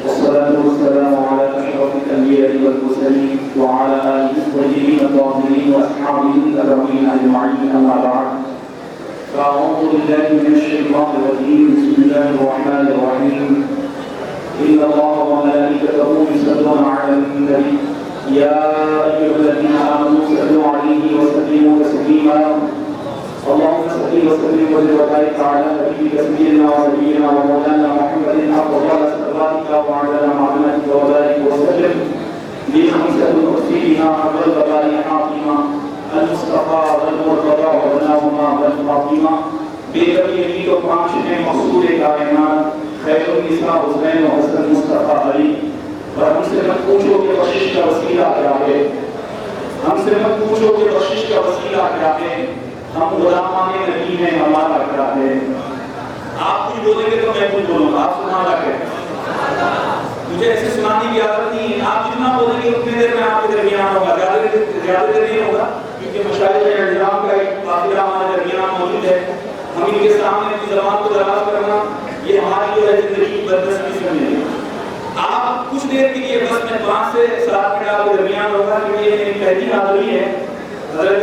والصلاة والسلام على أشرف الأنبياء والمرسلين وعلى آله الطيبين الطاهرين وأصحابه الأكرمين أجمعين، أما بعد، فأعوذ بالله من الشيطان الرجيم. بسم الله الرحمن الرحيم. إن الله وملائكته يصلون على النبي يا أيها الذين آمنوا صلوا عليه وسلموا تسليما. اللهم صل وسلم وبارك على نبيك سيدنا ونبينا ومولانا محمد أفضل صلواتك وعلى محمد وبارك وسلم بخمسة أرسلها قبل البلاء حاكما المصطفى والمرتضى وابناهما والفاطمة بكبير علی و پانچ میں مقصود کائنات خیر النساء حسین و حسن مصطفیٰ علی. اور ہم سے مت پوچھو کہ بخشش کا وسیلہ کیا ہے، ہم سے مت پوچھو کہ بخشش کا وسیلہ کیا ہے، ہم غلامان نبی ہیں، ہمارا کیا ہے. آپ کچھ بولیں گے تو میں کچھ بولوں گا. آپ سنا رکھے، مجھے ایسے سنانے کی عادت نہیں ہے. آپ جتنا بولیں گے اتنی دیر میں آپ کے درمیان ہوگا، زیادہ دیر نہیں ہوگا، کیونکہ مشاہد الزام کا ایک قافلہ ہمارے درمیان موجود ہے. ہم ان کے سامنے اپنی زبان کو دراز کرنا یہ ہماری جو ہے زندگی کی بدنصیبی سمجھیں. آپ کچھ دیر کے لیے بس میں 5 سے 7 منٹ آپ کے درمیان ہوگا، کیونکہ یہ میری پہلی حاضری ہے حضرت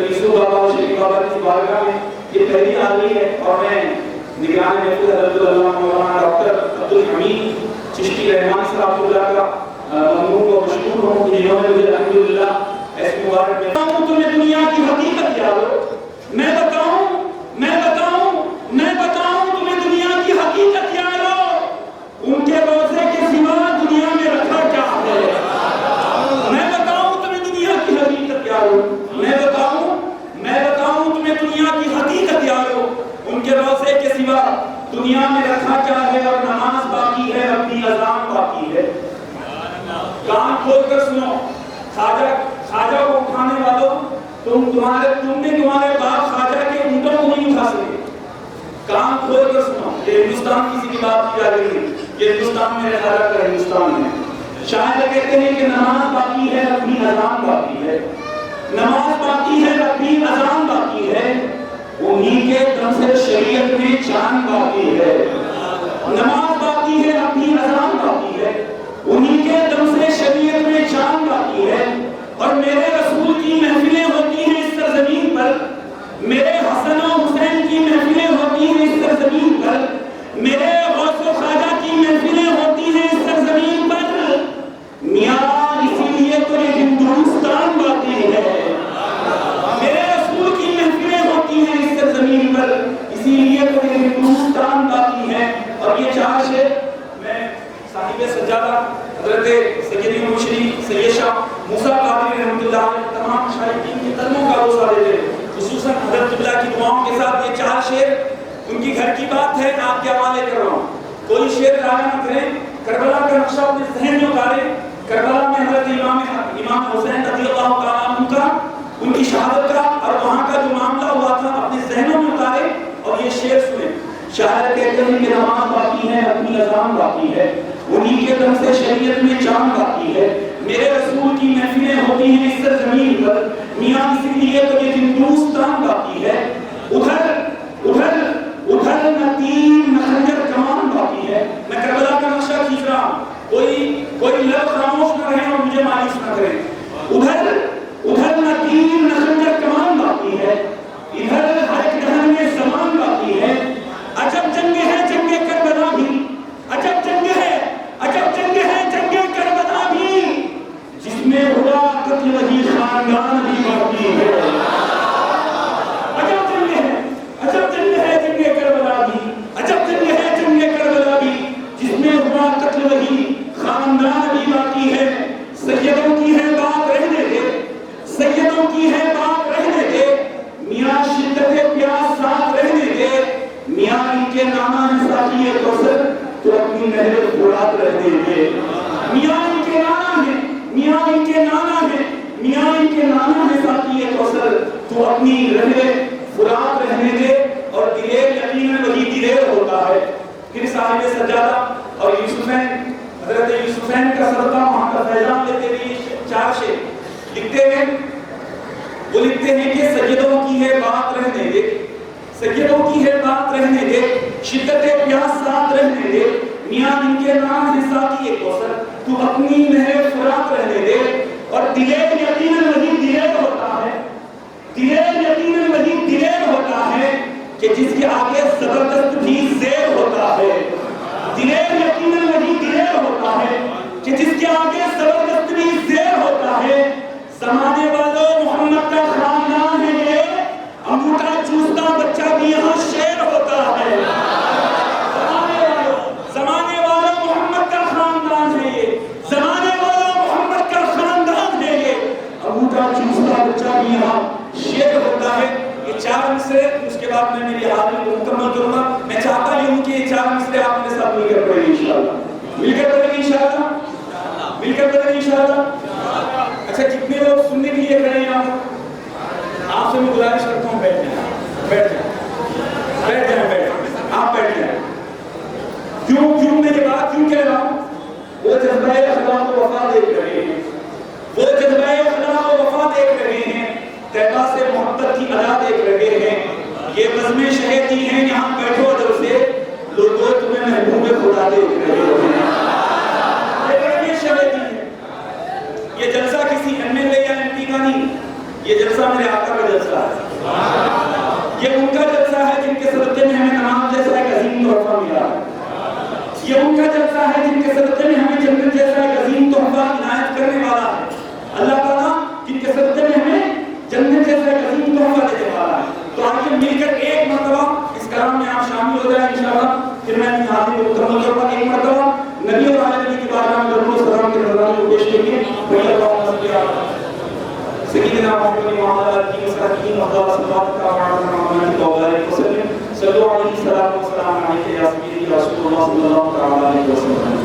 یوسف بابا اور شریف بابا کی بارگاہ میں. یہ پہلی حاضری ہے اور میں نگران محفوظ حضرت اللہ مولانا ڈاکٹر عبدالحمید چشتی رحمان صاحب اللہ کا ممنون و مشکور ہوں کہ جنہوں نے مجھے الحمدللہ ایس مبارک میں تمہیں دنیا کی حقیقت یاد ہو. میں بتاؤں تمہیں دنیا کی حقیقت یاد ہو. ان کے روزے کے سوا دنیا میں رکھا کیا ہے. میں بتاؤں تمہیں دنیا کی حقیقت یاد ہو. میں بتاؤں تمہیں دنیا کی حقیقت یاد ہو. ان کے روزے کے سوا دنیا میں رکھا کیا ہے. اور نماز باقی ہے، اپنی اذان باقی ہے. کان کھول کر سنو، خواجہ کو اٹھانے والوں، تم نے تمہارے باپ خواجہ کے اونٹوں کو نہیں اٹھا سکے. کان کھول کر سنو. یہ ہندوستان کسی کی بات کی جا رہی ہے، یہ ہندوستان میں خواجہ کا ہندوستان ہے. شاعر کہتے ہیں کہ نماز باقی ہے، اپنی اذان باقی ہے. نماز باقی ہے، اپنی اذان باقی ہے. انہی کے دم سے شریعت میں جان باقی ہے. نماز باقی ہے، اپنی اذان باقی ہے. انہی کے دم سے شریعت میں جان باقی ہے. اور میرے رسول کی محفلیں ہوتی ہیں اس سرزمین پر، میرے حسن و حسین کی محفلیں ہوتی ہیں اس سرزمین پر، میرے غوث و خواجہ کی محفلیں ہوتی ہیں اس سرزمین پر. میاں اسی لیے تو یہ ہندوستان باقی ہے. میرے رسول کی محفلیں ہوتی ہیں اس سرزمین پر، اسی لیے تو یہ ہندوستان باقی ہے. اور یہ 4 شعر میں صاحب سجادہ حضرت سیدی مشری سید شاہ موسیٰ قادری رحمۃ اللہ علیہ تمام مشاہدین کے قدموں کا روزہ لیتے ہیں. خصوصاً حضرت اللہ کی دعاؤں کے ساتھ یہ 4 شعر ان کی گھر کی بات ہے، آپ کے حوالے کر رہا ہوں. کوئی شعر ضائع نہ کریں. کربلا کا نقشہ اپنے ذہن میں اتاریں. کربلا میں حضرت امام حسین رضی اللہ تعالیٰ عنہ کا، ان کی شہادت کا اور وہاں کا جو معاملہ ہوا تھا اپنے ذہنوں میں اتاریں اور یہ شعر سنیں. شاعر کہتے ہیں کہ نماز باقی ہے، اپنی اذان باقی ہے. انہی کے دم سے شریعت میں جان باقی ہے. میرے رسول کی محفلیں ہوتی ہیں اس سرزمین پر، میاں اسی لیے تو یہ ہندوستان باقی ہے. ادھر نہ تیر نہ خنجر کمان باقی ہے. میں کربلا کا نقشہ کھینچ رہا ہوں، کوئی لفظ خاموش نہ رہے اور مجھے مایوس نہ کریں. ادھر نہ تیر نہ خنجر کمان باقی ہے. ادھر ہر ایک جہان میں زمان باقی ہے. عجب جنگ ہے جنگ کربلا بھی، عجب جنگ ہے جنگ کربلا بھی، جس میں ہوا قتل وہی خاندان بھی باقی ہے. عجب جنگ ہے جنگ کربلا بھی، عجب جنگ ہے جنگ کربلا بھی، جس میں ہوا قتل وہی خاندان بھی باقی ہے. سیدوں کی ہے بات رہنے دے، سیدوں کی ہے بات رہنے دے. میاں شدت پیاس ساتھ رہنے دے. میاں ان کے نانا ہے ساتھی کوثر، تو اپنی نہر فرات رہنے دے. میاں ان کے نانا ہے، میاں ان کے نانا ہے، میاں ان کے نانا ہے ساتھی کوثر، تو اپنی نہر فرات رہنے دے. اور دلیر یقیناً وہی دلیر ہوتا ہے. پھر صاحب سجادہ اور یوسفین، حضرت یوسفین کا صدقہ وہاں کا فیضان لیتے ہوئے 4 شعر لکھتے ہیں. وہ لکھتے ہیں کہ سیدوں کی ہے بات رہنے دے، سیدوں کی ہے بات رہنے دے، شدت پیاس ساتھ رہنے دے، میاں جن کے نام ہے ساقی کوثر، تو اپنی مہر فرات رہنے دے۔ اور دلیر یقیناً وہی دلیر ہوتا ہے، دلیر یقیناً وہی دلیر ہوتا ہے کہ جس کے آگے زبردست بھی زیر ہوتا ہے، دلیر یقیناً وہی دلیر ہوتا ہے کہ جس کے آگے زبردست بھی زیر ہوتا ہے۔ زمانے والوں محمد کا خاندان ہے یہ، انگوٹھا چوستا بچہ بھی یہاں شیر ہوتا ہے۔ زمانے والوں محمد کا خاندان ہے یہ، زمانے والوں محمد کا خاندان ہے یہ، انگوٹھا چوستا بچہ بھی یہاں شیر ہوتا ہے۔ یہ چار مصرے، اس کے بعد میں میری حاضری کو مکمل کروں گا۔ میں چاہتا یہ ہوں کہ یہ چار مصرے آپ میرے ساتھ مل کر پڑھیں گے انشاءاللہ، مل کر پڑھیں گے انشاءاللہ، مل کر پڑھیں گے انشاءاللہ۔ اچھا کتنے لوگ سننے کے لیے کھڑے ہیں آپ سے میں گزارش کرتا ہوں بیٹھ جائیں، بیٹھ جائیں، بیٹھ جائیں، بیٹھ جائیں، آپ بیٹھ جائیں۔ کیوں میں یہ بات کیوں کہہ رہا ہوں؟ وہ جذبہ اخلاق و وفا دیکھ رہے ہیں، وہ جذبہ اخلاق و وفا دیکھ رہے ہیں، طیبہ سے محبت کی ادا دیکھ رہے ہیں۔ یہ بزم شہیدی ہیں، یہاں بیٹھو ادھر سے لوگوں تمہیں محبوب خدا دیکھ رہے ہیں۔ یہ بزم شہیدی ہے، یہ جلسہ کسی ایم ایل اے یا ایم پی کا نہیں، یہ جلسہ میرے آقا کا جلسہ ہے، یہ ان کا جلسہ ہے جن کے صدقے میں ہمیں نماز جیسا ایک عظیم تحفہ ملا ہے، یہ ان کا جلسہ ہے جن کے صدقے میں ہمیں جنت جیسا ایک عظیم تحفہ عنایت کرنے والا ہے اللہ تعالیٰ، جن کے صدقے میں ہمیں جنت جیسا ایک عظیم تحفہ دینے والا ہے۔ تو آئیے مل کر ایک مرتبہ اس کلام میں آپ شامل ہو جائیں انشاءاللہ، پھر میں اپنی حاضری کو مکمل کروں گا۔ ایک مرتبہ نبی اور آل نبی کی بارگاہ میں درود و سلام کے نذرانے کو پیش کیجیے۔ بھائی اللہم صلی علی سیدنا محمد وعلی آلہ وصحبہ وسلم، صلو علیہ الصلوۃ والسلام علیک یا سیدی رسول اللہ صلی اللہ تعالی علیہ وسلم۔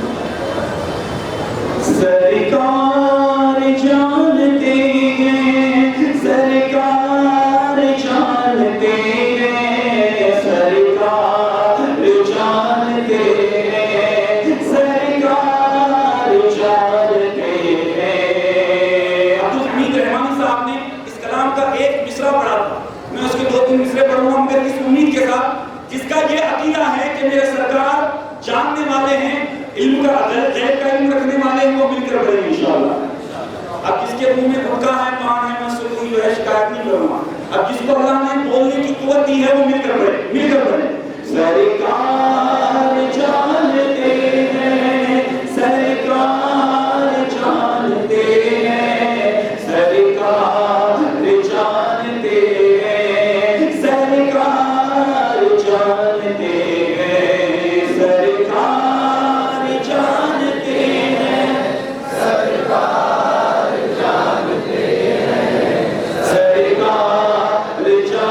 سرکار جانتے ہیں، سرکار جانتے ہیں، سرکار جانتے ہیں، سرکار جانتے ہیں۔ عبدالحمید رحمانی صاحب نے اس کلام کا ایک مصرع پڑھا تھا، میں اس کے دو تین مصرے پڑھوں گا مگر اس امید کے ساتھ جس کا یہ عقیدہ ہے کہ میرے سرکار جاننے والے ہیں، علم کا غیب کا علم رکھنے والے ہیں، وہ مل کر پڑھیں گے انشاءاللہ۔ اب جس کے منہ میں دھوکہ ہے، پان ہے، مسئلہ ہوئی ہے، شکایت نہیں کروں گا۔ اب جس کو اللہ نے بولنے کی قوت دی ہے وہ مل کر پڑھے، مل کر پڑھے۔ سرکار جانتے ہیں، سرکار جانتے ہیں، سرکار جانتے ہیں، سرکار جانتے ہیں، سرکار جانتے ہیں، سرکار جانتے ہیں، سرکار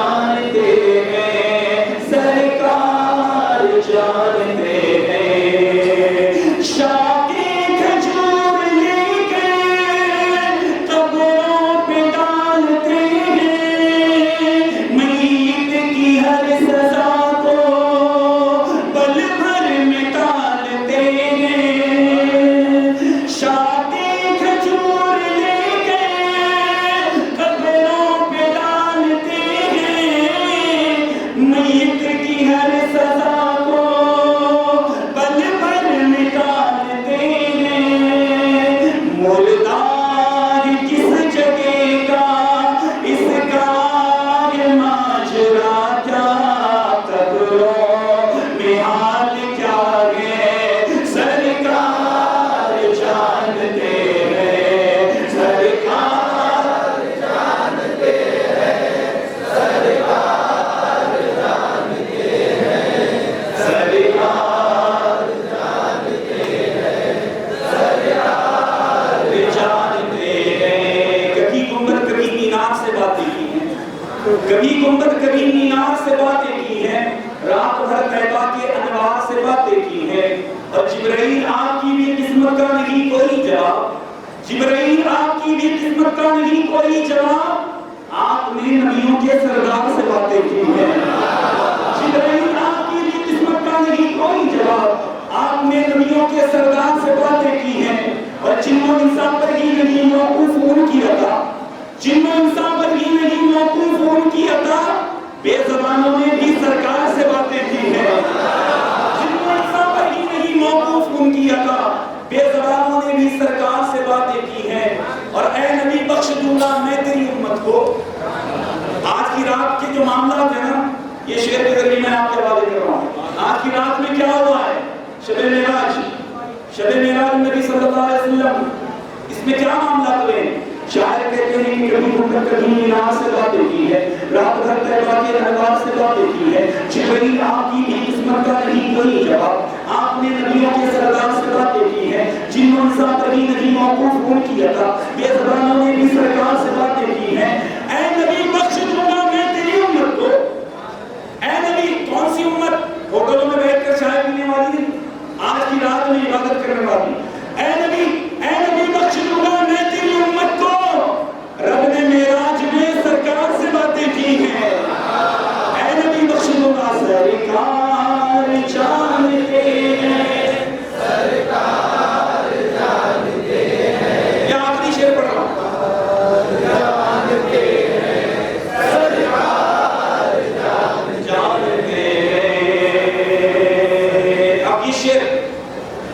جانتے ہیں، سرکار جانتے ہیں۔ شاخیں کھجور لے کے قبروں پہ ڈالتے ہیں، میت کی ہر سزا کو پل بھر میں ٹالتے ہیں۔ شاخیں کھجور لے کے قبروں پہ ڈالتے ہیں، میت کی ہر سزا کو پل بھر میں ٹالتے ہیں۔ مردار کس جگہ کا، اس کا یہ ماجرا کیا، قبروں میں حال کیا ہے، سرکار جانتے ہیں، سرکار جانتے ہیں، سرکار جانتے ہیں، سرکار جانتے ہیں، سرکار جانتے ہیں۔ کبھی گنبد کبھی مینار سے باتیں کی ہیں، کبھی گنبد کبھی مینار سے باتیں کی ہیں، رات بھر طیبہ کے انوار سے باتیں کی ہیں، اور جبرائیل آپ کی بھی قسمت کا نہیں کوئی جواب، جبرائیل آپ کی بھی قسمت کا نہیں کوئی جواب، آپ نے نبیوں کے سردار سے باتیں کی ہیں۔ جبرائیل آپ کی بھی قسمت کا نہیں کوئی جواب، آپ نے نبیوں کے سردار سے باتیں کی ہیں، اور جن و انسان پر ہی نہیں موقوف ان کی رضا، جن و انسان پر ہی نہیں موقوف ان کی عطا، بے زبانوں نے بھی سرکار سے باتیں کی ہیں۔ جن انسان پر ہی نہیں موقوف ان کی عطا، بے زبانوں نے بھی سرکار سے باتیں کی ہیں۔ اور اے نبی بخش دوں گا میں تیری امت کو۔ آج کی رات کے جو معاملات ہیں نا، یہ شعر کے ذریعے میں آپ کے حوالے کر رہا ہوں۔ آج کی رات میں کیا ہوا ہے؟ شب معراج، شب معراج نبی صلی اللہ علیہ وسلم، اس میں کیا معاملات ہوئے ہیں؟ شاعر کہتے ہیں کہ کبھی محمد کبھی مینا سے باتیں کی ہے، رات بھر طیبہ کے رہوار سے باتیں کی ہے، جبریل آپ کی بھی قسمت کا نہیں کوئی جواب، آپ نے نبیوں کے سردار سے باتیں کی ہے، جن انسان پر ہی نہیں موقوف ان کی عطا، بے زبانوں نے بھی سرکار سے باتیں کی ہیں۔ اے نبی بخش دوں گا میں تیری امت کو۔ اے نبی، کون سی امت؟ ہوٹلوں میں بیٹھ کر چائے پینے والی، آج کی رات میں عبادت کرنے والی۔ اے نبی بخش دوں گا میں تیری امت کو۔ رب نے معراج میں سرکار سے باتیں کی ہیں۔ اے نبی بخش دوں گا، سرکار جانتے ہیں، سرکار جانتے ہیں۔ یہ آخری شعر پڑھ رہا ہوں۔ جانتے ہیں، سرکار جانتے ہیں۔ اب یہ شعر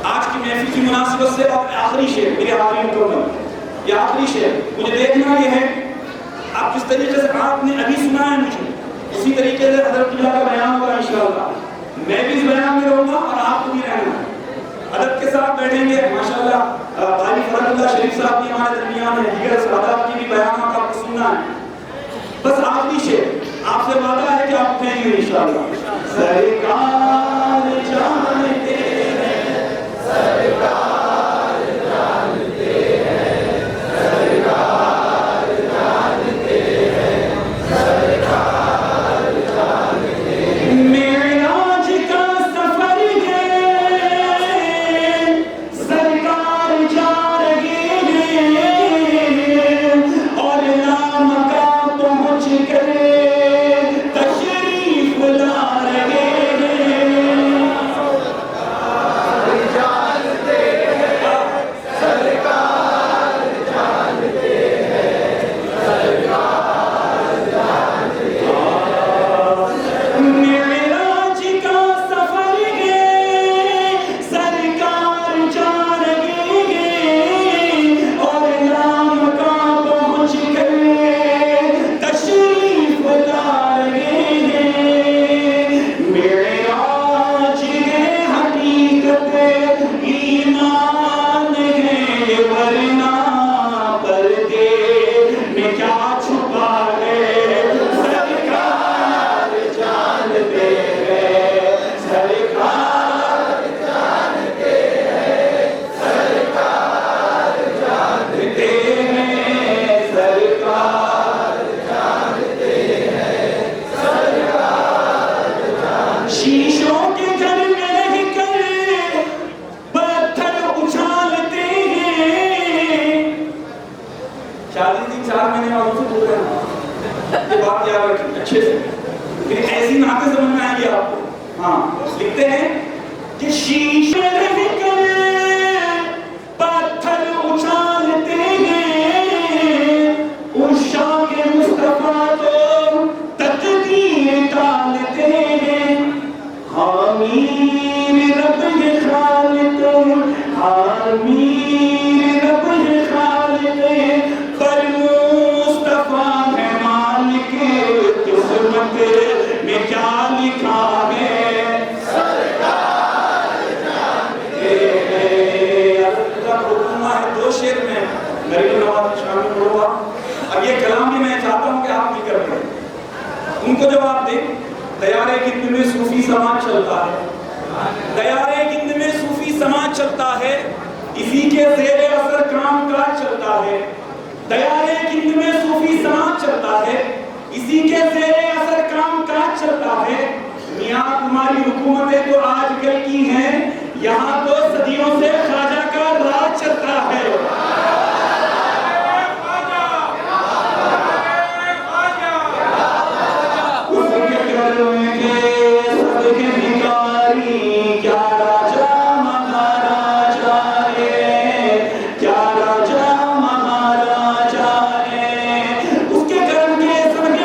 آج کی محفل کی مناسبت سے آخری شعر، میرے آخری مکمل، یہ آخری شعر مجھے دیکھنا یہ ہے، آپ جس طریقے سے آپ نے ابھی سنا ہے مجھے، اسی طریقے سے حضرت اللہ کا بیان ہوگا انشاءاللہ۔ میں بھی اس بیان میں رہوں گا اور آپ کو بھی رہنا ہے۔ ادب کے ساتھ بیٹھیں گے ماشاءاللہ۔ بھائی فرد اللہ شریف صاحب کی ہمارے درمیان ہے، دیگر سادات کی بھی بیانات آپ کو سننا ہے۔ بس آخری شعر، آپ سے وعدہ ہے کہ آپ اٹھیں گے انشاءاللہ۔ سرکار جانتے ہیں، سرکار جانتے ہیں، سرکار جانتے ہیں، سرکار جانتے ہیں۔ معراج کا سفر ہے، سرکار جا رہے ہیں، اور نام کا پہنچ کر تشریف لا رہے ہیں۔ اچھے سے ایسی نعتیں سمجھ میں آئیں گی آپ کو۔ ہاں لکھتے ہیں کہ شیشے رہ کر پتھر اچھالتے ہیں، عشاق مصطفیٰ تو تقدیر ڈالتے ہیں۔ حامیر رب ہے خالق، حامیر رب ہے خالق، پر مصطفیٰ ہے مالک، قسمت میں کیا لکھا ہے سرکار جانتے ہیں۔ اللہ حکمہ ہے دو شعر میں غریب نواز شامل ہوا۔ اب یہ کلام بھی میں چاہتا ہوں کہ آپ ذکر کریں، ان کو جواب دیں۔ دیارے گند میں صوفی سماج چلتا ہے، دیارے گند میں صوفی سماج چلتا ہے، اسی کے زیر اثر کام کاج چلتا ہے۔ دیارے گند میں صوفی سماج چلتا ہے، اسی کے زیر اثر کام کاج چلتا ہے۔ میاں تمہاری حکومتیں تو آج کل کی ہیں، یہاں تو صدیوں سے خواجہ کا راج چلتا ہے۔ اس کے کرم کے سب کے